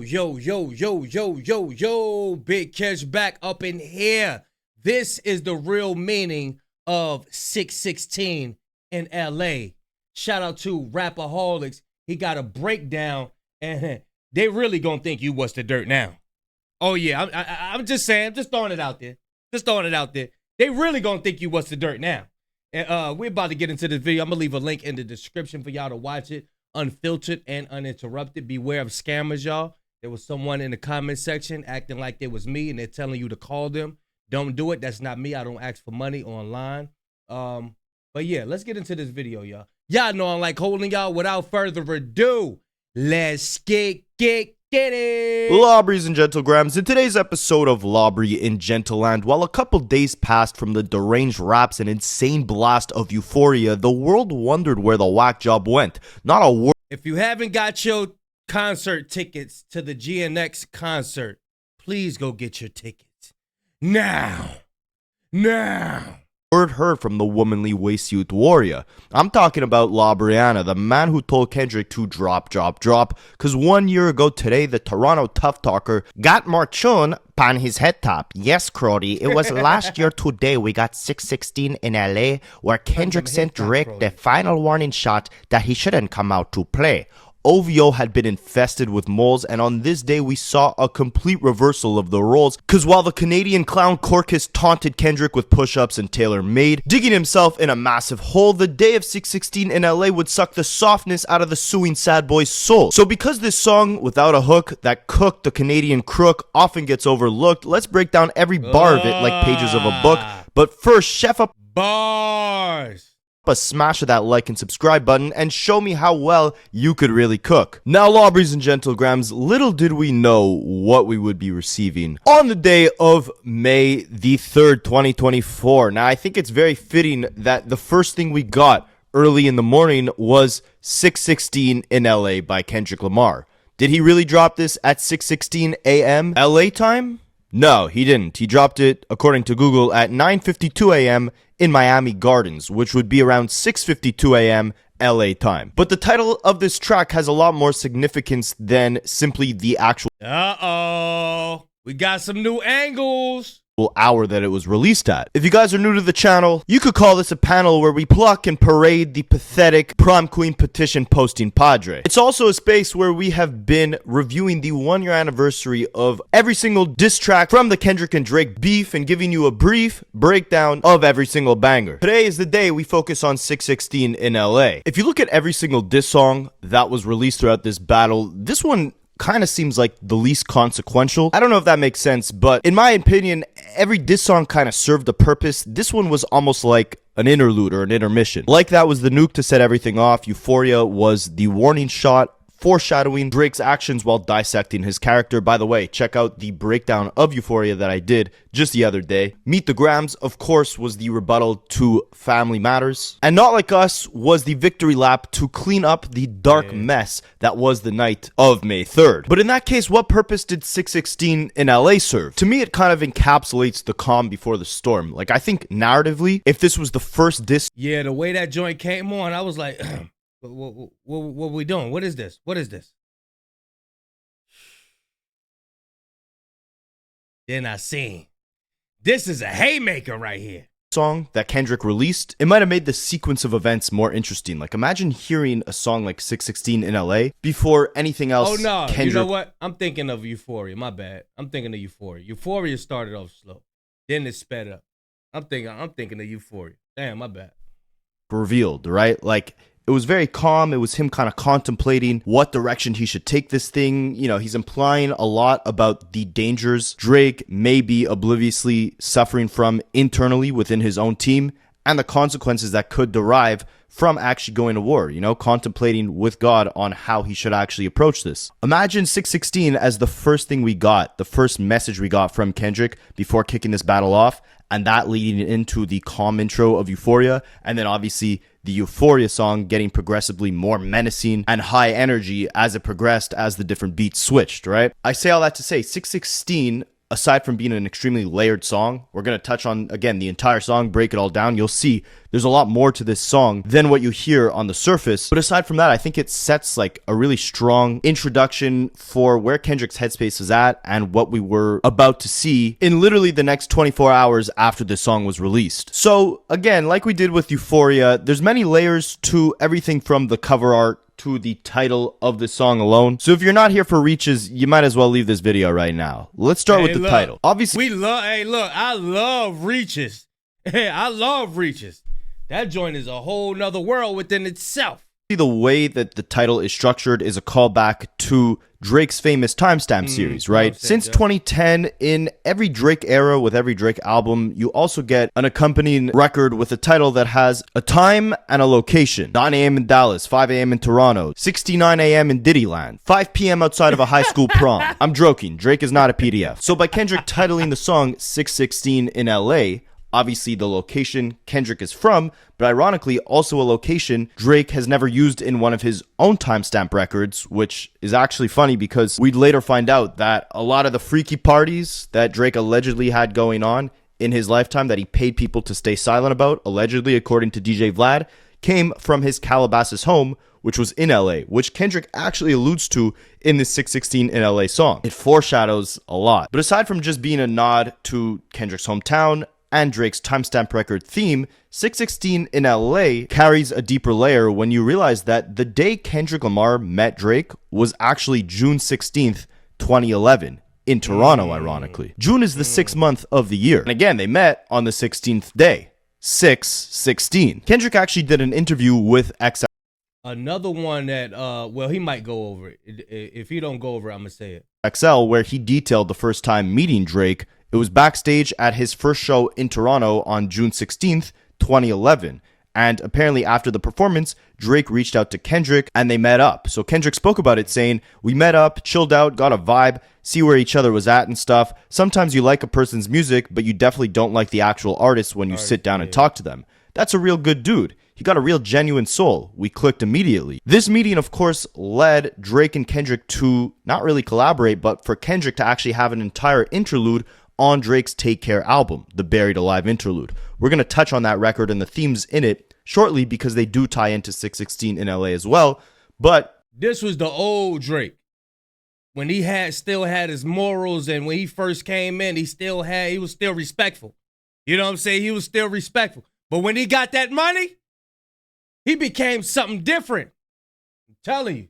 Yo, Big Kesh back up in here. This is the real meaning of 616 in LA. Shout out to Rapaholics. He got a breakdown, and they really gonna think you was the dirt now. Oh yeah, I'm just saying, just throwing it out there. They really gonna think you was the dirt now. And we're about to get into this video. I'm gonna leave a link in the description for y'all to watch it, unfiltered and uninterrupted. Beware of scammers, y'all. There was someone in the comment section acting like it was me, and they're telling you to call them. Don't do it. That's not me. I don't ask for money online. But yeah, let's get into this video, y'all. Y'all know I'm like holding y'all. Without further ado, let's get it. Lawbreeze and Gentlegrams, in today's episode of Lawbree in Gentleland, while a couple days passed from the deranged raps and insane blast of Euphoria, the world wondered where the whack job went. Not a word. If you haven't got your concert tickets to the GNX concert, please go get your tickets. Now. Word heard from the womanly waist youth warrior. I'm talking about La Brianna, the man who told Kendrick to drop. Cause 1 year ago today, the Toronto Tough Talker got more chun pan his head top. Yes, Crody, it was last year today we got 616 in LA where Kendrick sent Drake the final warning shot that he shouldn't come out to play. OVO had been infested with moles, and on this day we saw a complete reversal of the roles, cause while the Canadian clown Corcus taunted Kendrick with push-ups and tailor-made, digging himself in a massive hole, the day of 616 in LA would suck the softness out of the suing sad boy's soul. So because this song, without a hook, that cooked the Canadian crook, often gets overlooked, let's break down every bar of it like pages of a book. But first, chef up bars. A smash of that like and subscribe button and show me how well you could really cook. Now, Lawbreeze and Gentlegrams, little did we know what we would be receiving on the day of May the 3rd, 2024. Now, I think it's very fitting that the first thing we got early in the morning was 616 in LA by Kendrick Lamar. Did he really drop this at 6:16 a.m. LA time? No, he didn't. He dropped it, according to Google, at 9:52 a.m. in Miami Gardens, which would be around 6:52 a.m. LA time. But the title of this track has a lot more significance than simply the actual we got some new angles. Hour that it was released at. If you guys are new to the channel, you could call this a panel where we pluck and parade the pathetic prom queen petition posting padre. It's also a space where we have been reviewing the 1 year anniversary of every single diss track from the Kendrick and Drake beef and giving you a brief breakdown of every single banger. Today is the day we focus on 616 in LA. If you look at every single diss song that was released throughout this battle, this one kind of seems like the least consequential. I don't know if that makes sense, but in my opinion, every diss song kind of served a purpose. This one was almost like an interlude or an intermission. Like that was the nuke to set everything off. Euphoria was the warning shot, foreshadowing Drake's actions while dissecting his character. By the way, check out the breakdown of Euphoria that I did just the other day. Meet the Grams, of course, was the rebuttal to Family Matters. And Not Like Us was the victory lap to clean up the dark mess that was the night of May 3rd. But in that case, what purpose did 616 in LA serve? To me, it kind of encapsulates the calm before the storm. Like, I think narratively, if this was the first diss... Yeah, the way that joint came on, I was like... What are we doing? What is this? Then I seen. This is a haymaker right here. Song that Kendrick released, it might have made the sequence of events more interesting. Like, imagine hearing a song like 616 in LA before anything else. Oh no, Kendrick... you know what? I'm thinking of Euphoria. My bad. I'm thinking of Euphoria. Euphoria started off slow, then it sped up. I'm thinking of Euphoria. Damn, my bad. Revealed, right? Like, it was very calm. It was him kind of contemplating what direction he should take this thing. You know, he's implying a lot about the dangers Drake may be obliviously suffering from internally within his own team and the consequences that could derive from actually going to war, you know, contemplating with God on how he should actually approach this. Imagine 616 as the first thing we got, the first message we got from Kendrick before kicking this battle off, and that leading into the calm intro of Euphoria, and then obviously the Euphoria song getting progressively more menacing and high energy as it progressed, as the different beats switched, right? I say all that to say 616 aside from being an extremely layered song, we're going to touch on, again, the entire song, break it all down. You'll see there's a lot more to this song than what you hear on the surface. But aside from that, I think it sets like a really strong introduction for where Kendrick's headspace is at and what we were about to see in literally the next 24 hours after this song was released. So again, like we did with Euphoria, there's many layers to everything from the cover art to the title of the song alone. So if you're not here for reaches, you might as well leave this video right now. Let's start with the title. Obviously, I love reaches. Hey, I love reaches. That joint is a whole nother world within itself. The way that the title is structured is a callback to Drake's famous Timestamp series, right? Since 2010, in every Drake era, with every Drake album, you also get an accompanying record with a title that has a time and a location. 9 a.m. in Dallas, 5 a.m. in Toronto, 69 a.m. in Diddyland, 5 p.m. outside of a high school prom. I'm joking, Drake is not a PDF. So by Kendrick titling the song 616 in LA, obviously the location Kendrick is from, but ironically also a location Drake has never used in one of his own timestamp records, which is actually funny because we'd later find out that a lot of the freaky parties that Drake allegedly had going on in his lifetime that he paid people to stay silent about, allegedly according to DJ Vlad, came from his Calabasas home, which was in LA, which Kendrick actually alludes to in this 616 in LA song. It foreshadows a lot. But aside from just being a nod to Kendrick's hometown and Drake's timestamp record theme, 616 in LA carries a deeper layer when you realize that the day Kendrick Lamar met Drake was actually June 16th, 2011, in Toronto, ironically. June is the 6th month of the year. And again, they met on the 16th day, 6/16. Kendrick actually did an interview with XL. Another one that, well, he might go over it. If he don't go over it, I'm going to say it. XL, where he detailed the first time meeting Drake. It was backstage at his first show in Toronto on June 16th, 2011. And apparently after the performance, Drake reached out to Kendrick and they met up. So Kendrick spoke about it saying, "We met up, chilled out, got a vibe, see where each other was at and stuff. Sometimes you like a person's music, but you definitely don't like the actual artist when you sit down and talk to them. That's a real good dude. He got a real genuine soul. We clicked immediately." This meeting, of course, led Drake and Kendrick to not really collaborate, but for Kendrick to actually have an entire interlude on Drake's Take Care album, the Buried Alive interlude. We're going to touch on that record and the themes in it shortly because they do tie into 616 in LA as well. But this was the old Drake. When he still had his morals, and when he first came in, he was still respectful. You know what I'm saying? He was still respectful. But when he got that money, he became something different. I'm telling you.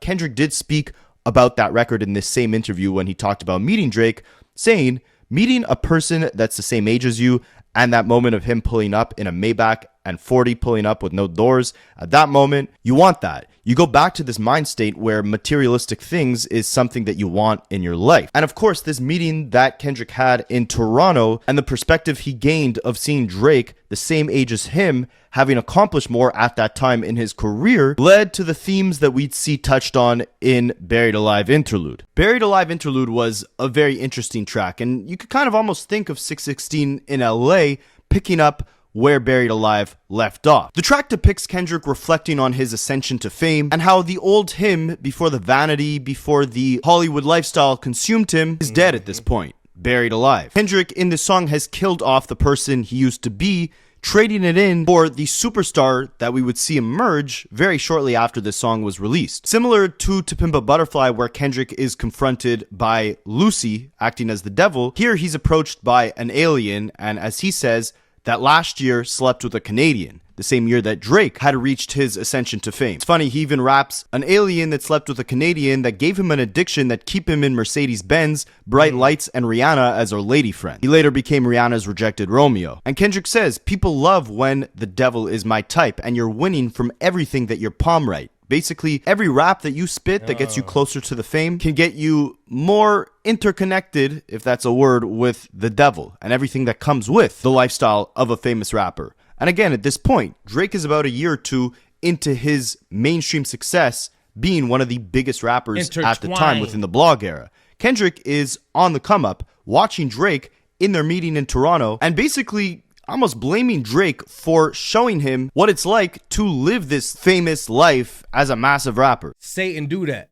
Kendrick did speak about that record in this same interview when he talked about meeting Drake, saying, "Meeting a person that's the same age as you, and that moment of him pulling up in a Maybach and 40 pulling up with no doors, at that moment, you want that. You go back to this mind state where materialistic things is something that you want in your life." And of course, this meeting that Kendrick had in Toronto and the perspective he gained of seeing Drake, the same age as him, having accomplished more at that time in his career, led to the themes that we'd see touched on in Buried Alive Interlude. Buried Alive Interlude was a very interesting track, and you could kind of almost think of 616 in LA picking up where Buried Alive left off. The track depicts Kendrick reflecting on his ascension to fame and how the old him, before the vanity, before the Hollywood lifestyle consumed him, is dead at this point, buried alive. Kendrick in this song has killed off the person he used to be, trading it in for the superstar that we would see emerge very shortly after this song was released. Similar to Pimp a Butterfly, where Kendrick is confronted by Lucy acting as the devil, here he's approached by an alien, and as he says, that last year slept with a Canadian, the same year that Drake had reached his ascension to fame. It's funny, he even raps, "An alien that slept with a Canadian that gave him an addiction that keep him in Mercedes-Benz, bright lights, and Rihanna as our lady friend." He later became Rihanna's rejected Romeo. And Kendrick says, "People love when the devil is my type, and you're winning from everything that you're palm right." Basically, every rap that you spit that gets you closer to the fame can get you more interconnected, if that's a word, with the devil and everything that comes with the lifestyle of a famous rapper. And again, at this point, Drake is about a year or two into his mainstream success, being one of the biggest rappers at the time within the blog era. Kendrick is on the come up, watching Drake in their meeting in Toronto, and basically almost blaming Drake for showing him what it's like to live this famous life as a massive rapper. Satan do that,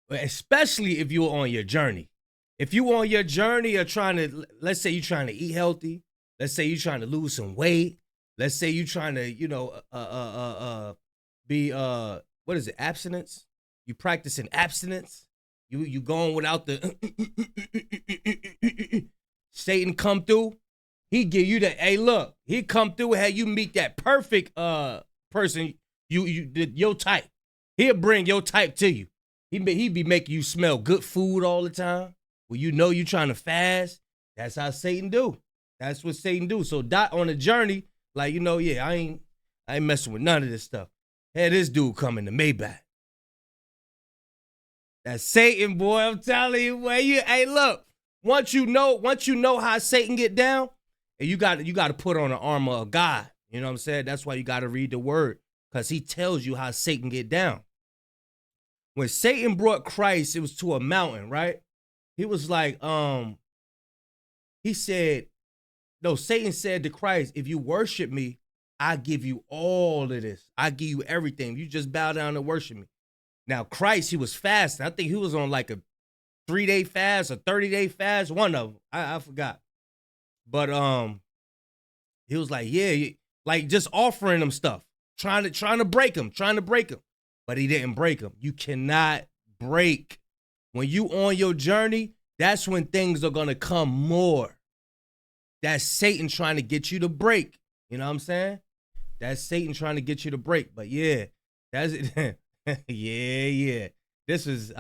especially if you're on your journey. If you on your journey of trying to, let's say you're trying to eat healthy, let's say you're trying to lose some weight, let's say you're trying to, be what is it, abstinence? You practicing abstinence. You going without the Satan come through. He give you that. Hey, look, he come through and have you meet that perfect person. Your type. He'll bring your type to you. He be making you smell good food all the time. When you know you trying to fast, that's how Satan do. That's what Satan do. So Dot on a journey, like, I ain't messing with none of this stuff. Had this dude coming to Maybach. That's Satan, boy. I'm telling you, hey, look. Once you know how Satan get down, and you got to put on the armor of God. You know what I'm saying? That's why you got to read the word, because he tells you how Satan get down. When Satan brought Christ, it was to a mountain, right? He was like, Satan said to Christ, if you worship me, I give you all of this. I give you everything. You just bow down and worship me. Now, Christ, he was fasting. I think he was on like a 3-day fast, a 30-day fast, one of them. I forgot. But he was like, like just offering him stuff, trying to break him. But he didn't break him. You cannot break. When you on your journey, that's when things are going to come more. That's Satan trying to get you to break. You know what I'm saying? That's Satan trying to get you to break. But yeah, that's it. yeah. This is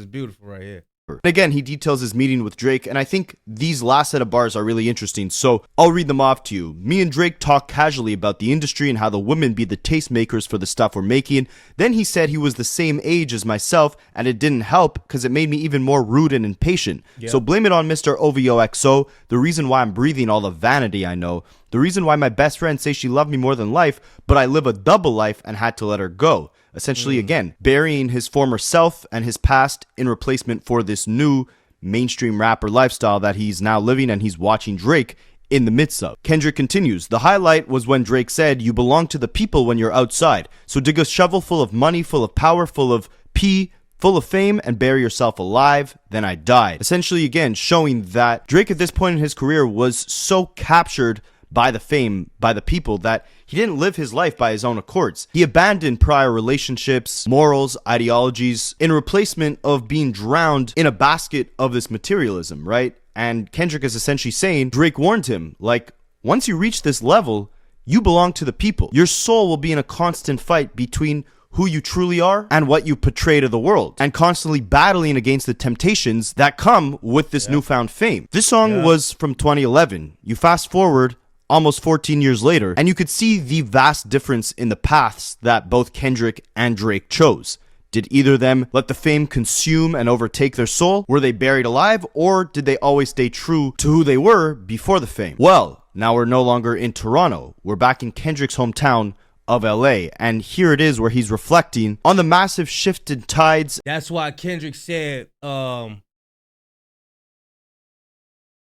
beautiful right here. And again, he details his meeting with Drake, and I think these last set of bars are really interesting, so I'll read them off to you. Me and Drake talk casually about the industry and how the women be the tastemakers for the stuff we're making. Then he said he was the same age as myself, and it didn't help because it made me even more rude and impatient. Yep. So blame it on Mr. OVOXO, the reason why I'm breathing all the vanity I know, the reason why my best friend says she loved me more than life, but I live a double life and had to let her go. Essentially, again, burying his former self and his past in replacement for this new mainstream rapper lifestyle that he's now living and he's watching Drake in the midst of. Kendrick continues, the highlight was when Drake said, you belong to the people when you're outside. So dig a shovel full of money, full of power, full of pee, full of fame, and bury yourself alive, then I died. Essentially, again, showing that Drake at this point in his career was so captured by the fame, by the people, that he didn't live his life by his own accords. He abandoned prior relationships, morals, ideologies, in replacement of being drowned in a basket of this materialism, right? And Kendrick is essentially saying, Drake warned him, like, once you reach this level, you belong to the people. Your soul will be in a constant fight between who you truly are and what you portray to the world, and constantly battling against the temptations that come with this newfound fame. This song was from 2011. You fast forward almost 14 years later, and you could see the vast difference in the paths that both Kendrick and Drake chose. Did either of them let the fame consume and overtake their soul? Were they buried alive, or did they always stay true to who they were before the fame? Well, now we're no longer in Toronto. We're back in Kendrick's hometown of LA, and here it is where he's reflecting on the massive shift in tides. That's why Kendrick said,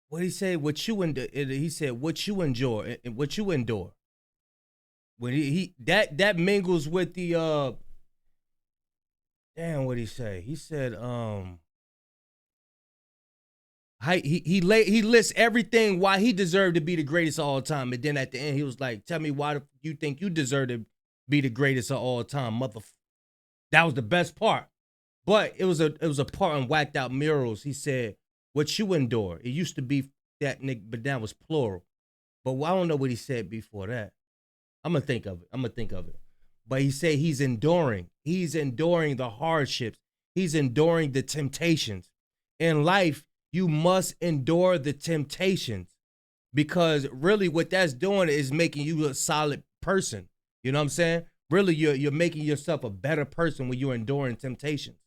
what did he say? What you he said, what you enjoy and what you endure. When he that mingles with the damn, what did he say? He said he lists everything why he deserved to be the greatest of all time, and then at the end he was like, tell me why you think you deserve to be the greatest of all time, That was the best part. But it was a part on Whacked Out Murals. He said, what you endure. It used to be that, nigga, but that was plural. But I don't know what he said before that. I'm going to think of it. But he said he's enduring. He's enduring the hardships. He's enduring the temptations. In life, you must endure the temptations, because really what that's doing is making you a solid person. You know what I'm saying? Really, you're making yourself a better person when you're enduring temptations.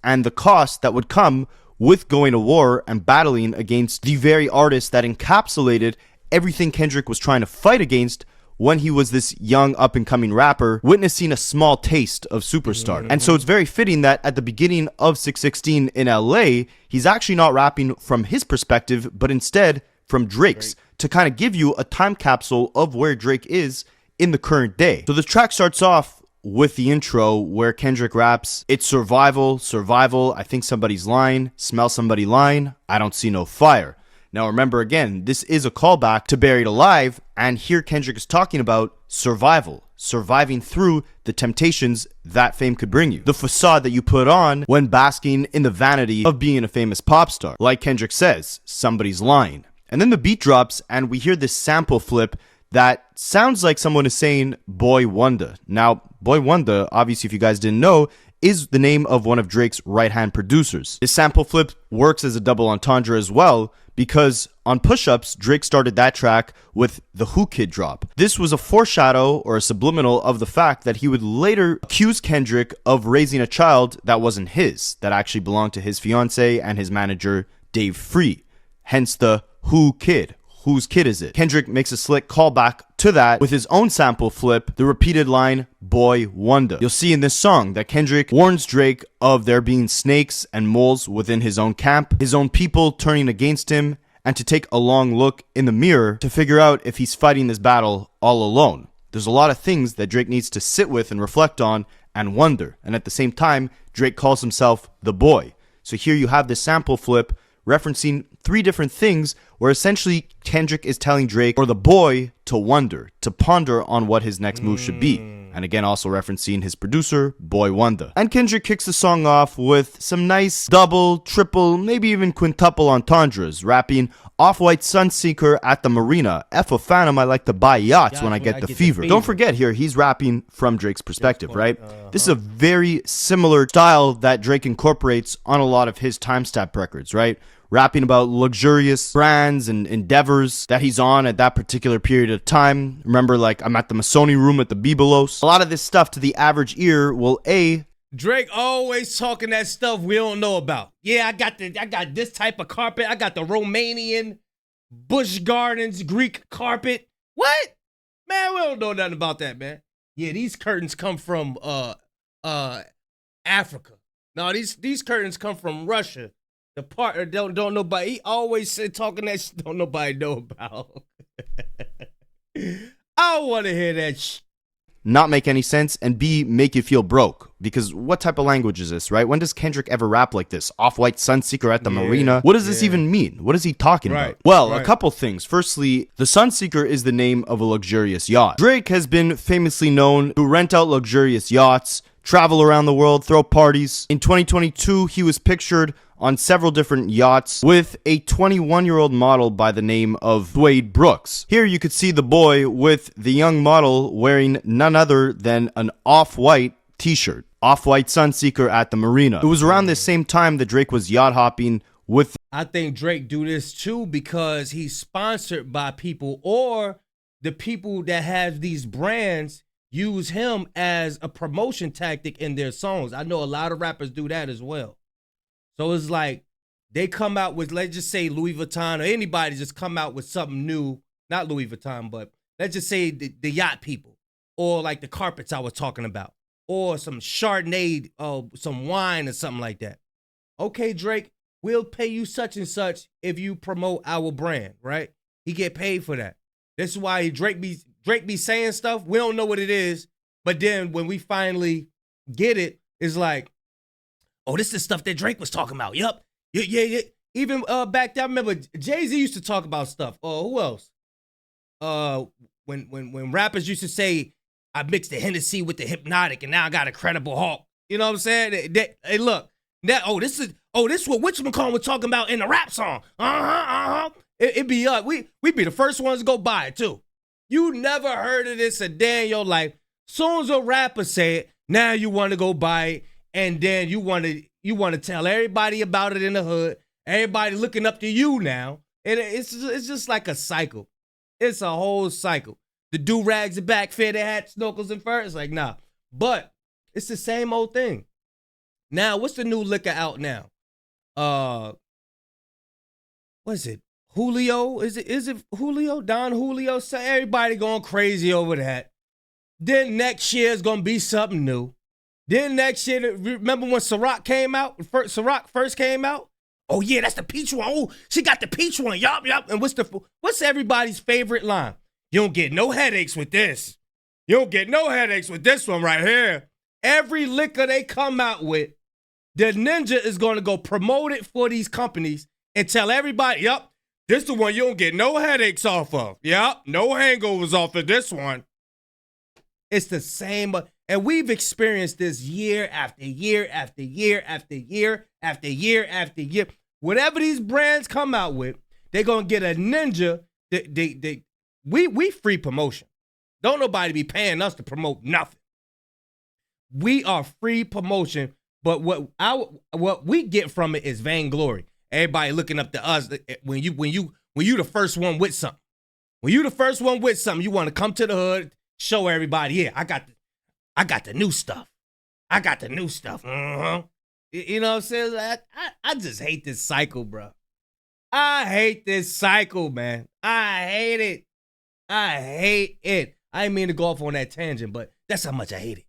And the cost that would come with going to war and battling against the very artist that encapsulated everything Kendrick was trying to fight against when he was this young up-and-coming rapper, witnessing a small taste of superstar. And so it's very fitting that at the beginning of 616 in LA, he's actually not rapping from his perspective, but instead from Drake's, to kind of give you a time capsule of where Drake is in the current day. So the track starts off with the intro where Kendrick raps, "It's survival, survival, I think somebody's lying, smell somebody lying, I don't see no fire." Now remember again, this is a callback to Buried Alive, and here Kendrick is talking about survival, surviving through the temptations that fame could bring you. The facade that you put on when basking in the vanity of being a famous pop star. Like Kendrick says, somebody's lying. And then the beat drops and we hear this sample flip that sounds like someone is saying Boy Wonder. Now, Boy Wonder, obviously if you guys didn't know, is the name of one of Drake's right-hand producers. This sample flip works as a double entendre as well, because on Push Ups, Drake started that track with the Who Kid drop. This was a foreshadow or a subliminal of the fact that he would later accuse Kendrick of raising a child that wasn't his, that actually belonged to his fiance and his manager, Dave Free. Hence the Who Kid. Whose kid is it? Kendrick makes a slick callback to that with his own sample flip, the repeated line, Boy Wonder. You'll see in this song that Kendrick warns Drake of there being snakes and moles within his own camp, his own people turning against him, and to take a long look in the mirror to figure out if he's fighting this battle all alone. There's a lot of things that Drake needs to sit with and reflect on and wonder. And at the same time, Drake calls himself the boy. So here you have this sample flip referencing three different things where essentially Kendrick is telling Drake or the boy to wonder, to ponder on what his next move should be. And again, also referencing his producer, Boy Wonder. And Kendrick kicks the song off with some nice double, triple, maybe even quintuple entendres, rapping Off-White Sunseeker at the Marina. F a phantom, I like to buy yachts when I get the fever. Don't forget here, he's rapping from Drake's perspective, right? This is a very similar style that Drake incorporates on a lot of his time stamp records, right? Rapping about luxurious brands and endeavors that he's on at that particular period of time. Remember, like, I'm at the Masoni room at the Bibelos. A lot of this stuff to the average ear will Drake always talking that stuff we don't know about. Yeah, I got this type of carpet. I got the Romanian Busch Gardens Greek carpet. What? Man, we don't know nothing about that, man. Yeah, these curtains come from Africa. No, these curtains come from Russia. The part don't nobody. He always said talking that shit don't nobody know about. I don't want to hear that shit. Not make any sense, and B, make you feel broke. Because what type of language is this, right? When does Kendrick ever rap like this? Off-White Sunseeker at the Marina? What does this even mean? What is he talking about? Well, a couple things. Firstly, the Sunseeker is the name of a luxurious yacht. Drake has been famously known to rent out luxurious yachts, travel around the world, throw parties. In 2022, he was pictured on several different yachts with a 21-year-old model by the name of Dwayne Brooks. Here you could see the boy with the young model wearing none other than an off-white t-shirt. Off-White Sunseeker at the Marina. It was around this same time that Drake was yacht hopping with... I think Drake do this too because he's sponsored by people, or the people that have these brands use him as a promotion tactic in their songs. I know a lot of rappers do that as well. So it's like they come out with, let's just say Louis Vuitton, or anybody just come out with something new. Not Louis Vuitton, but let's just say the yacht people, or like the carpets I was talking about, or some Chardonnay, some wine or something like that. Okay, Drake, we'll pay you such and such if you promote our brand, right? He get paid for that. This is why Drake be saying stuff. We don't know what it is, but then when we finally get it, it's like, oh, this is stuff that Drake was talking about. Yup. Yeah. Even back then, I remember Jay-Z used to talk about stuff. Who else? When rappers used to say, I mixed the Hennessy with the Hypnotic and now I got a Credible Hawk. You know what I'm saying? Hey, look. This is what whatchamacallit was talking about in the rap song. It be us. We be the first ones to go buy it too. You never heard of this a day in your life. Soon as a rapper say it, now you want to go buy it. And then you want to tell everybody about it in the hood. Everybody looking up to you now. And it's just like a cycle. It's a whole cycle. The do-rags and back, fitted hat, snorkels and fur. It's like, nah. But it's the same old thing. Now, what's the new liquor out now? What is it? Julio? Is it Julio? Don Julio? So everybody going crazy over that. Then next year is going to be something new. Then next year, remember when Ciroc came out? Ciroc first came out? Oh, yeah, that's the peach one. Oh, she got the peach one. Yup. And what's everybody's favorite line? You don't get no headaches with this. You don't get no headaches with this one right here. Every liquor they come out with, the Ninja is going to go promote it for these companies and tell everybody, yep, this is the one you don't get no headaches off of. Yep, no hangovers off of this one. It's the same. And we've experienced this year after year after year after year after year after year. Whatever these brands come out with, they're going to get a Ninja. We free promotion. Don't nobody be paying us to promote nothing. We are free promotion, but what we get from it is vainglory. Everybody looking up to us when you the first one with something. When you the first one with something, you want to come to the hood, show everybody, yeah, I got the new stuff. I got the new stuff. You know what I'm saying? I just hate this cycle, bro. I hate this cycle, man. I hate it. I hate it. I didn't mean to go off on that tangent, but that's how much I hate it.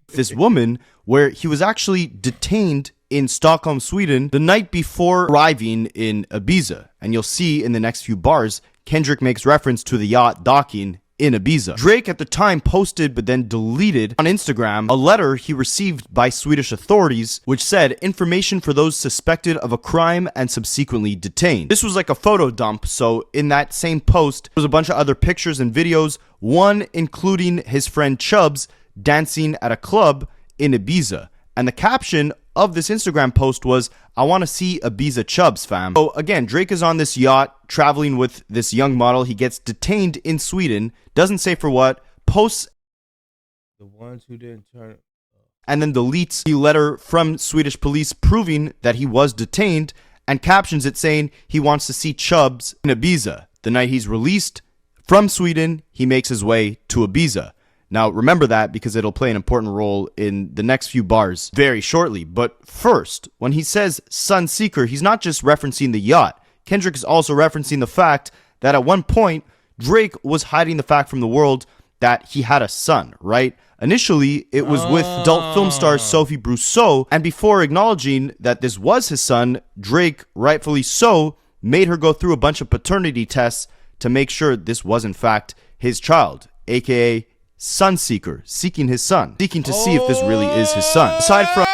This woman, where he was actually detained in Stockholm, Sweden, the night before arriving in Ibiza. And you'll see in the next few bars, Kendrick makes reference to the yacht docking in Ibiza. Drake at the time posted but then deleted on Instagram a letter he received by Swedish authorities which said information for those suspected of a crime and subsequently detained. This was like a photo dump, so in that same post there was a bunch of other pictures and videos, one including his friend Chubbs dancing at a club in Ibiza. And the caption of this Instagram post was, "I want to see Ibiza Chubbs, fam." So again, Drake is on this yacht traveling with this young model. He gets detained in Sweden, doesn't say for what, posts the ones who didn't turn, and then deletes the letter from Swedish police proving that he was detained and captions it saying he wants to see Chubbs in Ibiza. The night he's released from Sweden, he makes his way to Ibiza. Now, remember that because it'll play an important role in the next few bars very shortly. But first, when he says Sunseeker, he's not just referencing the yacht. Kendrick is also referencing the fact that at one point, Drake was hiding the fact from the world that he had a son, right? Initially, it was with adult film star Sophie Brousseau, and before acknowledging that this was his son, Drake, rightfully so, made her go through a bunch of paternity tests to make sure this was in fact his child, aka Sunseeker, seeking his son, seeking to see if this really is his son. Aside from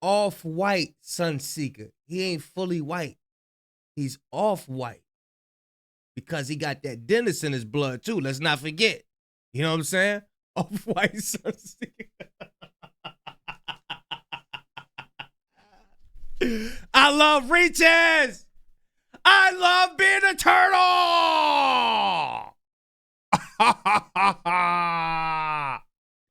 off-white Sunseeker. He ain't fully white. He's off-white because he got that Dennis in his blood too. Let's not forget. You know what I'm saying? Off-white Sunseeker. I love reaches. I love being a turtle.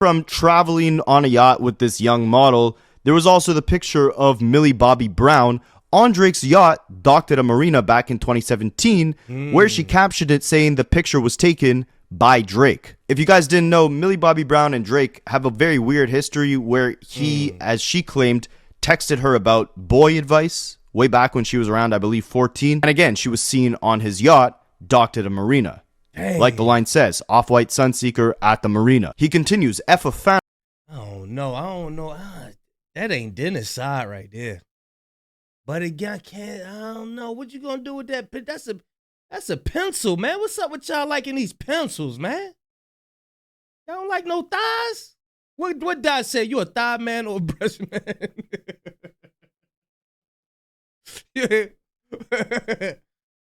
From traveling on a yacht with this young model, there was also the picture of Millie Bobby Brown on Drake's yacht docked at a marina back in 2017, where she captioned it saying the picture was taken by Drake. If you guys didn't know, Millie Bobby Brown and Drake have a very weird history where he, as she claimed, texted her about boy advice way back when she was around, I believe, 14. And again, she was seen on his yacht docked at a marina. Hey. Like the line says, off-white Sunseeker at the marina. He continues, F a fan. I don't know. That ain't Dennis' side right there. But again, I don't know. What you gonna do with that? That's a pencil, man. What's up with y'all liking these pencils, man? Y'all don't like no thighs? What Dot say? You a thigh man or a breast man?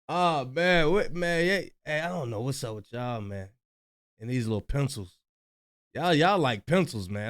Oh man, hey, I don't know what's up with y'all, man. And these little pencils, y'all like pencils, man.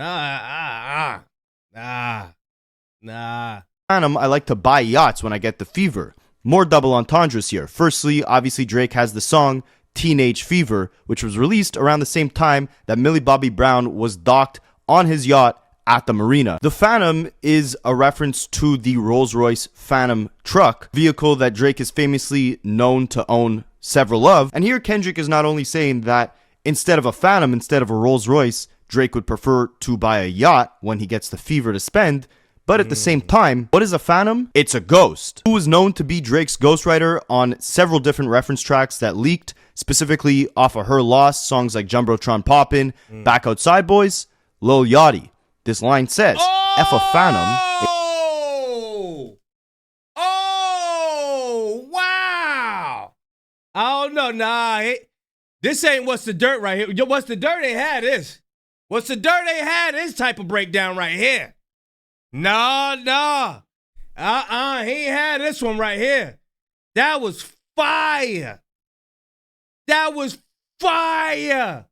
Nah. I like to buy yachts when I get the fever. More double entendres here. Firstly, obviously Drake has the song Teenage Fever, which was released around the same time that Millie Bobby Brown was docked on his yacht at the marina. The Phantom is a reference to the Rolls-Royce Phantom truck, vehicle that Drake is famously known to own several of. And here Kendrick is not only saying that instead of a Phantom, instead of a Rolls-Royce, Drake would prefer to buy a yacht when he gets the fever to spend, but at the same time, what is a Phantom? It's a ghost, who was known to be Drake's ghostwriter on several different reference tracks that leaked, specifically off of Her Loss, songs like Jumbotron Poppin', Back Outside Boys, Lil Yachty. This line says, F a Phantom. hell nah. This ain't What's the Dirt right here. Yo, What's the Dirt ain't had this. What's the Dirt ain't had this type of breakdown right here. Nah. He ain't had this one right here. That was fire. That was fire.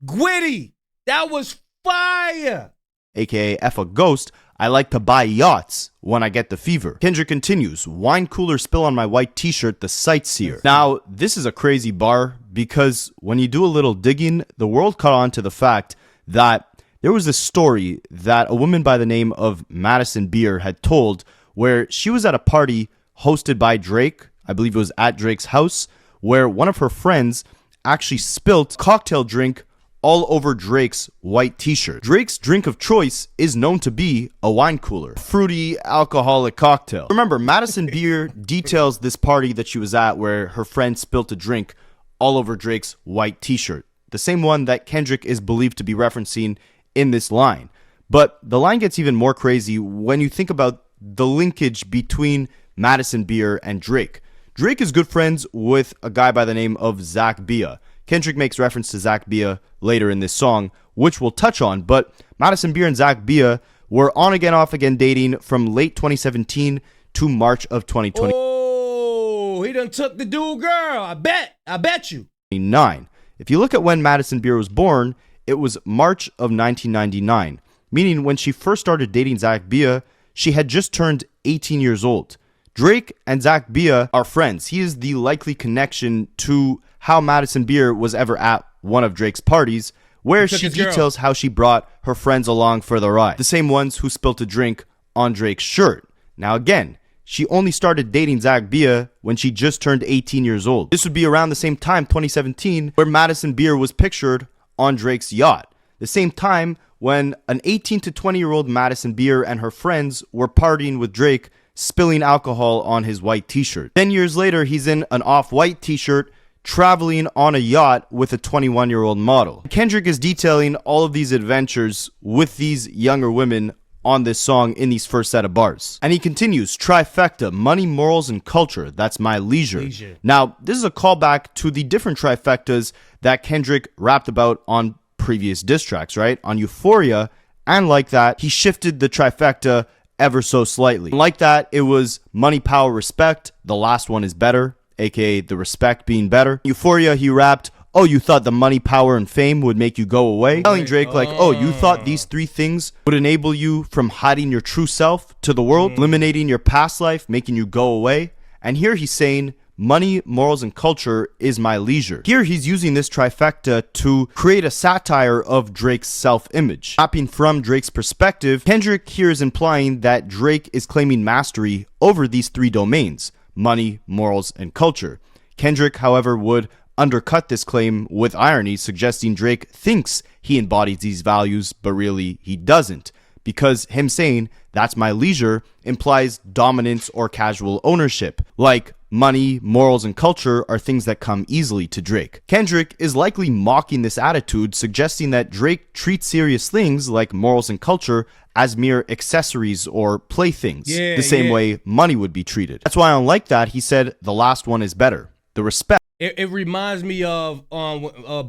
Gwitty. That was fire. AKA F a ghost, I like to buy yachts when I get the fever. Kendrick continues, wine cooler spill on my white t-shirt, the sightseer. Now, this is a crazy bar because when you do a little digging, the world caught on to the fact that there was this story that a woman by the name of Madison Beer had told where she was at a party hosted by Drake. I believe it was at Drake's house, where one of her friends actually spilt cocktail drink all over Drake's white t-shirt. Drake's drink of choice is known to be a wine cooler, fruity alcoholic cocktail. Remember, Madison Beer details this party that she was at where her friend spilt a drink all over Drake's white t-shirt, the same one that Kendrick is believed to be referencing in this line. But the line gets even more crazy when you think about the linkage between Madison Beer and Drake. Drake is good friends with a guy by the name of Zach Bia. Kendrick makes reference to Zach Bia later in this song, which we'll touch on, but Madison Beer and Zach Bia were on again, off again dating from late 2017 to March of 2020. Oh, he done took the dude girl. I bet you. 9. If you look at when Madison Beer was born, it was March of 1999, meaning when she first started dating Zach Bia, she had just turned 18 years old. Drake and Zach Bia are friends. He is the likely connection to how Madison Beer was ever at one of Drake's parties, where she details how she brought her friends along for the ride. The same ones who spilt a drink on Drake's shirt. Now again, she only started dating Zach Bia when she just turned 18 years old. This would be around the same time, 2017, where Madison Beer was pictured on Drake's yacht. The same time when an 18 to 20-year-old Madison Beer and her friends were partying with Drake, spilling alcohol on his white t-shirt. 10 years later, he's in an off-white t-shirt, traveling on a yacht with a 21-year-old model. Kendrick is detailing all of these adventures with these younger women on this song in these first set of bars. And he continues, trifecta, money, morals, and culture. That's my leisure. Now, this is a callback to the different trifectas that Kendrick rapped about on previous diss tracks, right? On Euphoria, and like that, he shifted the trifecta ever so slightly. Like that, it was money, power, respect. The last one is better, aka the respect being better. Euphoria, he rapped, oh, you thought the money, power, and fame would make you go away? Telling Drake like, oh, you thought these three things would enable you from hiding your true self to the world, eliminating your past life, making you go away? And here he's saying, money, morals, and culture is my leisure. Here he's using this trifecta to create a satire of Drake's self-image. Rapping from Drake's perspective, Kendrick here is implying that Drake is claiming mastery over these three domains, money, morals, and culture. Kendrick, however, would undercut this claim with irony, suggesting Drake thinks he embodies these values, but really he doesn't, because him saying, that's my leisure, implies dominance or casual ownership, like money, morals, and culture are things that come easily to Drake. Kendrick is likely mocking this attitude, suggesting that Drake treats serious things like morals and culture as mere accessories or playthings, the same way money would be treated. That's why, unlike that, he said the last one is better. The respect. It reminds me of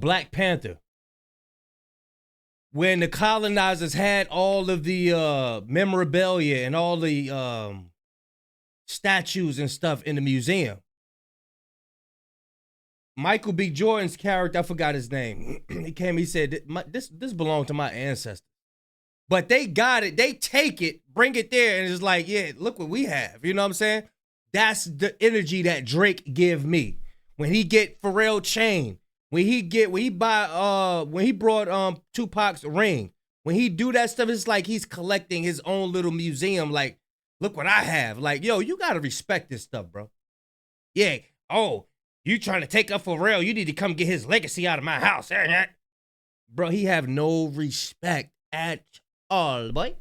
Black Panther. When the colonizers had all of the memorabilia and all the statues and stuff in the museum, Michael B. Jordan's character, I forgot his name. He came, he said, this belonged to my ancestors. But they got it, they take it, bring it there, and it's like, yeah, look what we have. You know what I'm saying? That's the energy that Drake give me. When he get Pharrell chain, when he brought Tupac's ring, when he do that stuff, it's like he's collecting his own little museum. Like, look what I have. Like, yo, you gotta respect this stuff, bro. Yeah. Oh, you trying to take up Pharrell? You need to come get his legacy out of my house, bro. He have no respect at all, boy.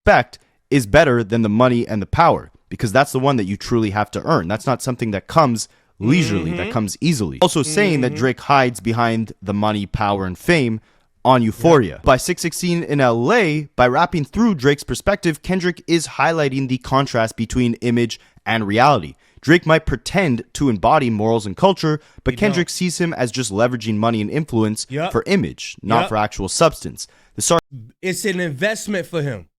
Respect is better than the money and the power, because that's the one that you truly have to earn. That's not something that comes leisurely, that comes easily. Also saying that Drake hides behind the money, power, and fame on Euphoria. By 616 in LA, by rapping through Drake's perspective, Kendrick is highlighting the contrast between image and reality. Drake might pretend to embody morals and culture, but He Kendrick don't. sees him as just leveraging money and influence Yup. for image, not Yup. for actual substance. The It's an investment for him.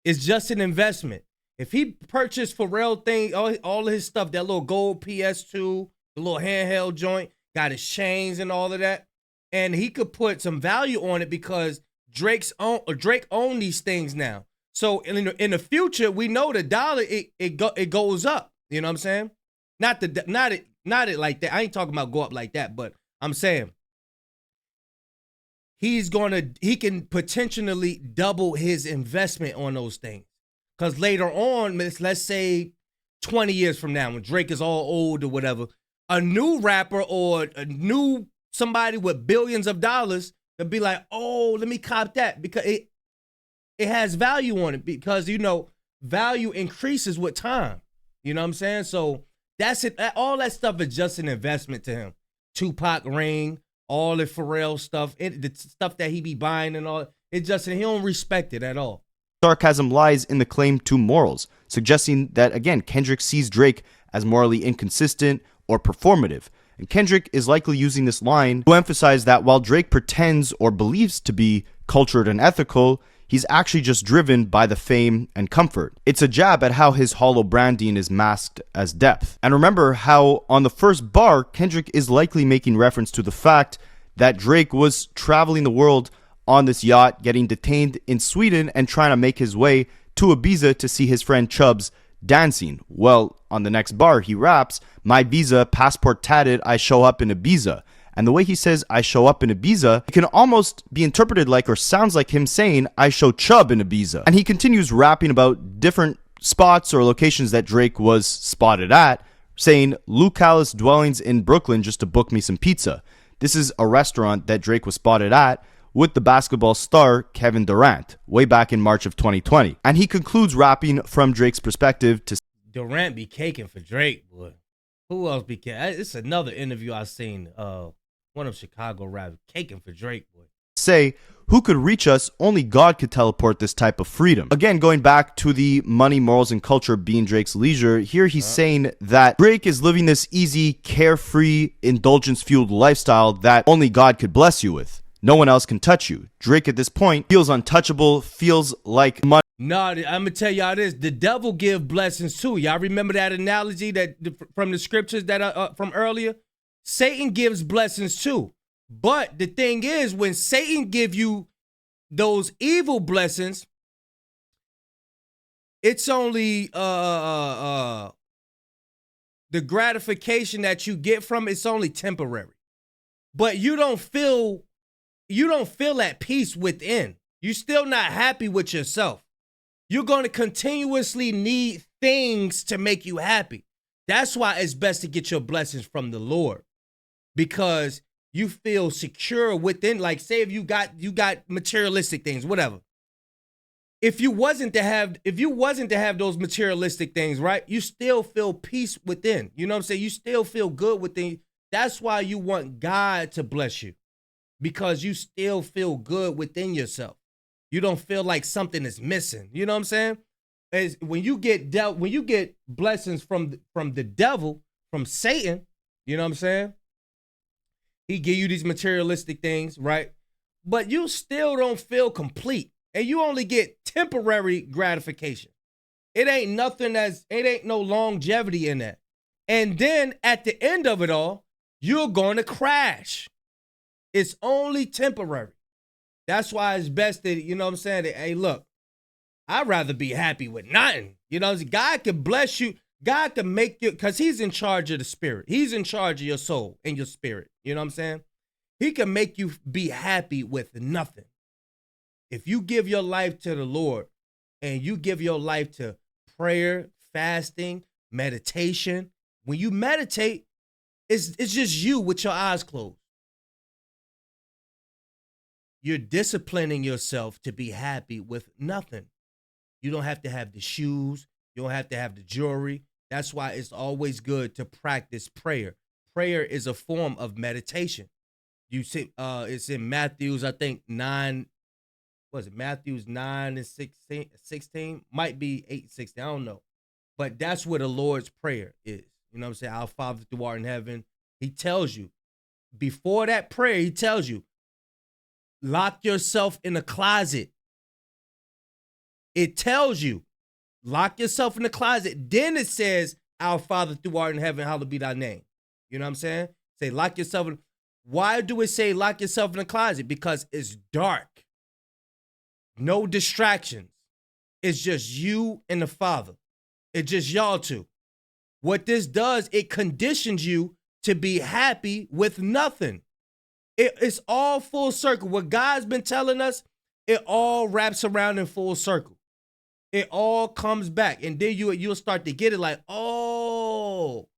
It's just an investment. If he purchased Pharrell thing, all of his stuff, that little gold PS2, the little handheld joint, got his chains and all of that, and he could put some value on it because Drake own these things now. So in the future, we know the dollar it goes up. You know what I'm saying? Not it like that. I ain't talking about go up like that, but I'm saying he can potentially double his investment on those things. Because later on, let's say 20 years from now, when Drake is all old or whatever, a new rapper or a new somebody with billions of dollars will be like, oh, let me cop that, because it has value on it, because, you know, value increases with time. You know what I'm saying? So that's it. All that stuff is just an investment to him. Tupac ring, all the Pharrell stuff, the stuff that he be buying and all, it just, he don't respect it at all. sarcasm lies in the claim to morals, suggesting that, again, Kendrick sees Drake as morally inconsistent or performative. And Kendrick is likely using this line to emphasize that while Drake pretends or believes to be cultured and ethical, he's actually just driven by the fame and comfort. It's a jab at how his hollow branding is masked as depth. And remember how on the first bar, Kendrick is likely making reference to the fact that Drake was traveling the world on this yacht, getting detained in Sweden and trying to make his way to Ibiza to see his friend Chubbs dancing. Well, on the next bar, he raps, "My visa, passport tatted, I show up in Ibiza." And the way he says, "I show up in Ibiza," it can almost be interpreted like, or sounds like him saying, "I show Chubb in Ibiza." And he continues rapping about different spots or locations that Drake was spotted at, saying, "Lou Callis dwellings in Brooklyn just to book me some pizza." This is a restaurant that Drake was spotted at with the basketball star Kevin Durant way back in March of 2020. And he concludes rapping from Drake's perspective to Durant be caking for Drake, boy. Who else be caking? It's another interview I seen. One of Chicago rappers caking for Drake, boy. say, "Who could reach us? Only God could teleport this type of freedom." Again, going back to the money, morals, and culture being Drake's leisure, here he's saying that Drake is living this easy, carefree, indulgence-fueled lifestyle that only God could bless you with. No one else can touch you. Drake at this point feels untouchable, feels like money. Nah, I'm gonna tell y'all this: the devil give blessings too. Y'all remember that analogy that from the scriptures that from earlier? Satan gives blessings too. But the thing is, when Satan give you those evil blessings, it's only the gratification that you get from it's only temporary. But you don't feel at peace within. You're still not happy with yourself. You're going to continuously need things to make you happy. That's why it's best to get your blessings from the Lord, because you feel secure within. Like, say if you got materialistic things, whatever. If you wasn't to have those materialistic things, right? You still feel peace within. You know what I'm saying? You still feel good within. That's why you want God to bless you, because you still feel good within yourself. You don't feel like something is missing. You know what I'm saying? As when you get blessings from the devil, from Satan, you know what I'm saying? He give you these materialistic things, right? But you still don't feel complete, and you only get temporary gratification. It ain't no longevity in that. And then at the end of it all, you're going to crash. It's only temporary. That's why it's best that, you know what I'm saying, that, hey, look, I'd rather be happy with nothing. You know, God can bless you. God can make you, because he's in charge of the spirit. He's in charge of your soul and your spirit. You know what I'm saying? He can make you be happy with nothing. If you give your life to the Lord and you give your life to prayer, fasting, meditation, when you meditate, it's just you with your eyes closed. You're disciplining yourself to be happy with nothing. You don't have to have the shoes. You don't have to have the jewelry. That's why it's always good to practice prayer. Prayer is a form of meditation. You see, it's in Matthew's, I think, 9. Was it Matthew's 9 and 16? Might be 8 and 16. I don't know. But that's where the Lord's Prayer is. You know what I'm saying? Our Father who art in heaven. He tells you, before that prayer, he tells you, lock yourself in a closet. It tells you, lock yourself in the closet. Then it says, our Father who art in heaven, hallowed be thy name. You know what I'm saying? Say, lock yourself in. Why do it say lock yourself in the closet? Because it's dark. No distractions. It's just you and the Father. It's just y'all two. What this does, it conditions you to be happy with nothing. It's all full circle. What God's been telling us, it all wraps around in full circle. It all comes back. And then you'll start to get it like, oh,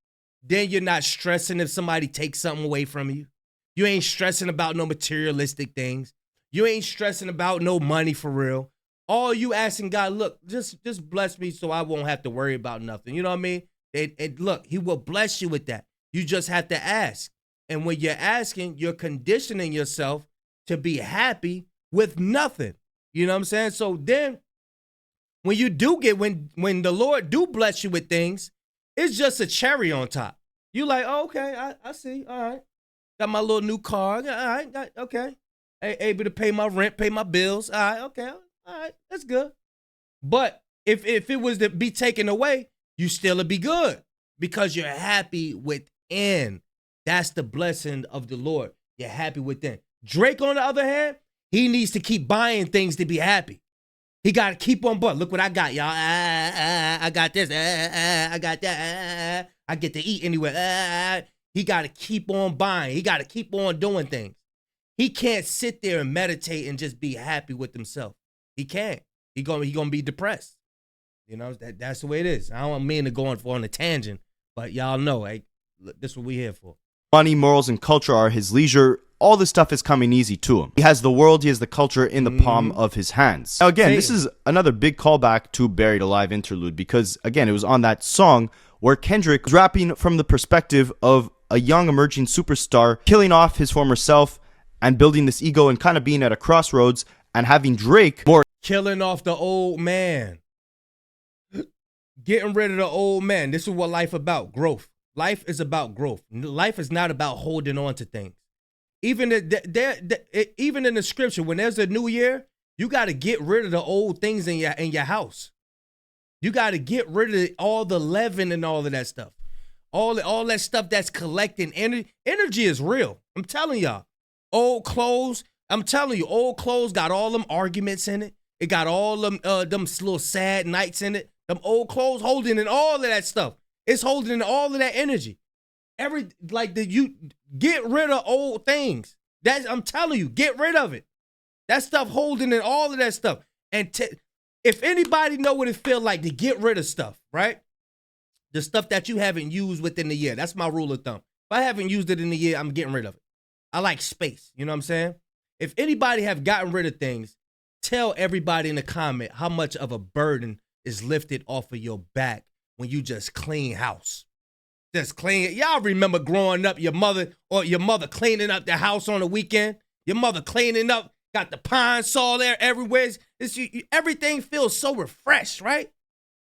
then you're not stressing if somebody takes something away from you. You ain't stressing about no materialistic things. You ain't stressing about no money for real. All you asking God, look, just bless me so I won't have to worry about nothing. You know what I mean? And look, he will bless you with that. You just have to ask. And when you're asking, you're conditioning yourself to be happy with nothing. You know what I'm saying? So then when you do get, when the Lord do bless you with things, it's just a cherry on top. You like, oh, okay, I see. All right. Got my little new car. All right, okay. Able to pay my rent, pay my bills. All right, okay. All right, that's good. But if it was to be taken away, you still would be good because you're happy within. That's the blessing of the Lord. You're happy within. Drake, on the other hand, he needs to keep buying things to be happy. He got to keep on buying. Look what I got, y'all. I got this. I got that. I get to eat anywhere. He got to keep on buying. He got to keep on doing things. He can't sit there and meditate and just be happy with himself. He can't. He gonna be depressed. You know, that's the way it is. I don't mean to go on a tangent, but y'all know, hey, this is what we here for. Money, morals, and culture are his leisure. All this stuff is coming easy to him. He has the world, he has the culture in the palm of his hands. Now again, this is another big callback to Buried Alive interlude because, again, it was on that song where Kendrick was rapping from the perspective of a young emerging superstar killing off his former self and building this ego and kind of being at a crossroads and having Drake more killing off the old man. Getting rid of the old man. This is what life about. Growth. Life is about growth. Life is not about holding on to things. Even in the scripture, when there's a new year, you got to get rid of the old things in your house. You got to get rid of all the leaven and all of that stuff. All that stuff that's collecting energy. Energy is real. I'm telling y'all. Old clothes. I'm telling you, old clothes got all them arguments in it. It got all them little sad nights in it. Them old clothes holding in all of that stuff. It's holding in all of that energy. You get rid of old things. I'm telling you, get rid of it. That stuff holding in all of that stuff. And if anybody know what it feels like to get rid of stuff, right? The stuff that you haven't used within the year. That's my rule of thumb. If I haven't used it in the year, I'm getting rid of it. I like space. You know what I'm saying? If anybody have gotten rid of things, tell everybody in the comment how much of a burden is lifted off of your back when you just clean house. Just clean it. Y'all remember growing up, your mother cleaning up the house on the weekend? Your mother cleaning up, got the pine saw there everywhere. Everything feels so refreshed, right?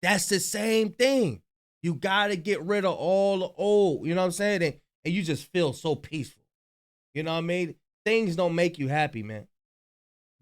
That's the same thing. You got to get rid of all the old, you know what I'm saying? And you just feel so peaceful. You know what I mean? Things don't make you happy, man.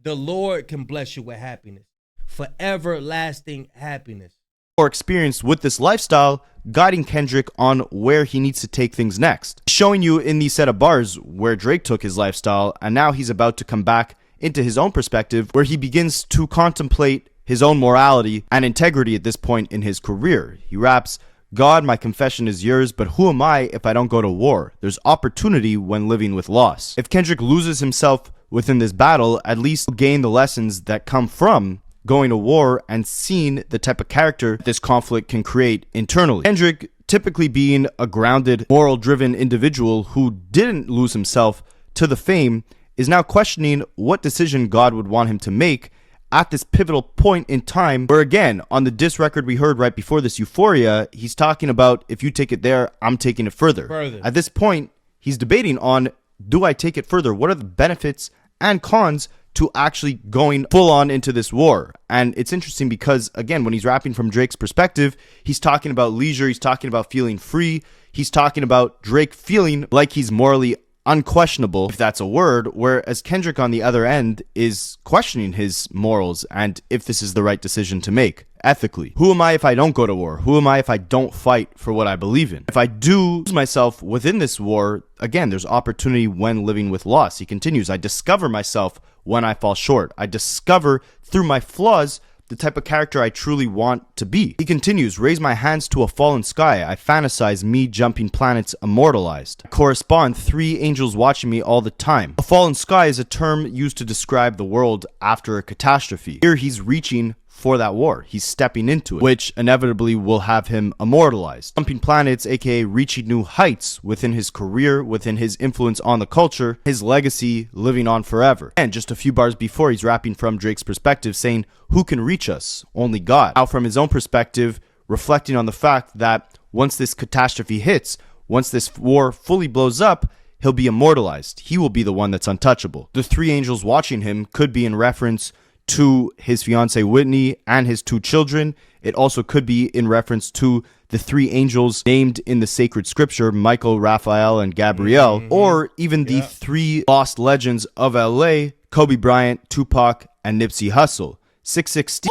The Lord can bless you with happiness, for everlasting happiness. Or experienced with this lifestyle, guiding Kendrick on where he needs to take things next. Showing you in these set of bars where Drake took his lifestyle, and now he's about to come back into his own perspective, where he begins to contemplate his own morality and integrity at this point in his career. He raps, "God, my confession is yours, but who am I if I don't go to war? There's opportunity when living with loss." If Kendrick loses himself within this battle, at least gain the lessons that come from going to war and seeing the type of character this conflict can create internally. Kendrick, typically being a grounded, moral-driven individual who didn't lose himself to the fame, is now questioning what decision God would want him to make at this pivotal point in time where, again, on the diss record we heard right before this, Euphoria, he's talking about, if you take it there, I'm taking it further. At this point, he's debating on, do I take it further? What are the benefits and cons to actually going full on into this war. And it's interesting because, again, when he's rapping from Drake's perspective, he's talking about leisure, he's talking about feeling free, he's talking about Drake feeling like he's morally unquestionable, if that's a word, whereas Kendrick on the other end is questioning his morals and if this is the right decision to make ethically. Who am I if I don't go to war? Who am I if I don't fight for what I believe in? If I do lose myself within this war, again, there's opportunity when living with loss. He continues, I discover myself when I fall short. I discover through my flaws the type of character I truly want to be. He continues, raise my hands to a fallen sky. I fantasize me jumping planets immortalized. I correspond 3 angels watching me all the time. A fallen sky is a term used to describe the world after a catastrophe. Here he's reaching for that war. He's stepping into it, which inevitably will have him immortalized. Jumping planets, aka reaching new heights within his career, within his influence on the culture, his legacy living on forever. And just a few bars before, he's rapping from Drake's perspective, saying, who can reach us? Only God. Now from his own perspective, reflecting on the fact that once this catastrophe hits, once this war fully blows up, he'll be immortalized. He will be the one that's untouchable. The 3 angels watching him could be in reference to his fiancée Whitney and his 2 children. It also could be in reference to the 3 angels named in the sacred scripture, Michael, Raphael, and Gabriel, or even the 3 lost legends of LA, Kobe Bryant, Tupac, and Nipsey Hussle. 616.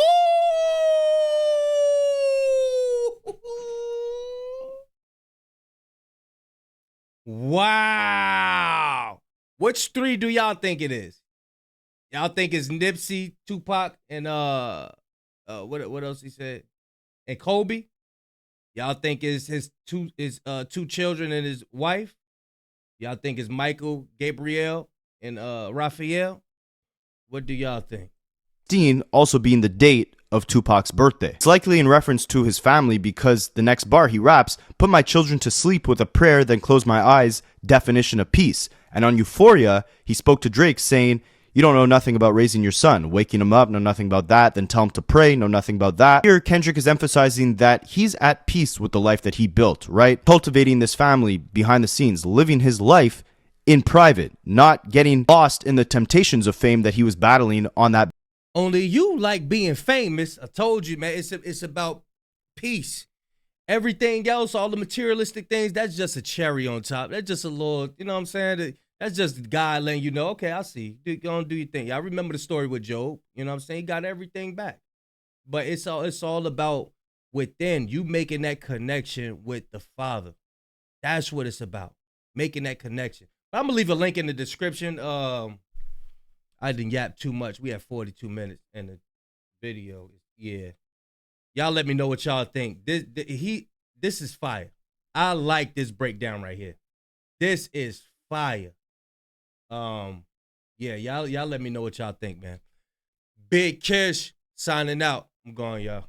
Wow. Which 3 do y'all think it is? Y'all think it's Nipsey, Tupac, and what else he said? And Kobe? Y'all think it's his 2 children and his wife? Y'all think it's Michael, Gabriel, and Raphael? What do y'all think? Also being the date of Tupac's birthday. It's likely in reference to his family because the next bar he raps, put my children to sleep with a prayer, then close my eyes, definition of peace. And on Euphoria, he spoke to Drake saying, you don't know nothing about raising your son. Waking him up, know nothing about that. Then tell him to pray, know nothing about that. Here, Kendrick is emphasizing that he's at peace with the life that he built, right? Cultivating this family behind the scenes, living his life in private, not getting lost in the temptations of fame that he was battling on that. Only you like being famous. I told you, man, it's about peace. Everything else, all the materialistic things, that's just a cherry on top. That's just a little, you know what I'm saying? That's just God letting you know, okay, I see. Go and do your thing. I remember the story with Job. You know what I'm saying? He got everything back. But it's all about within, you making that connection with the Father. That's what it's about. Making that connection. But I'm going to leave a link in the description. I didn't yap too much. We have 42 minutes in the video. Yeah. Y'all let me know what y'all think. This is fire. I like this breakdown right here. This is fire. Yeah, y'all let me know what y'all think, man. Big Kish signing out. I'm going, y'all.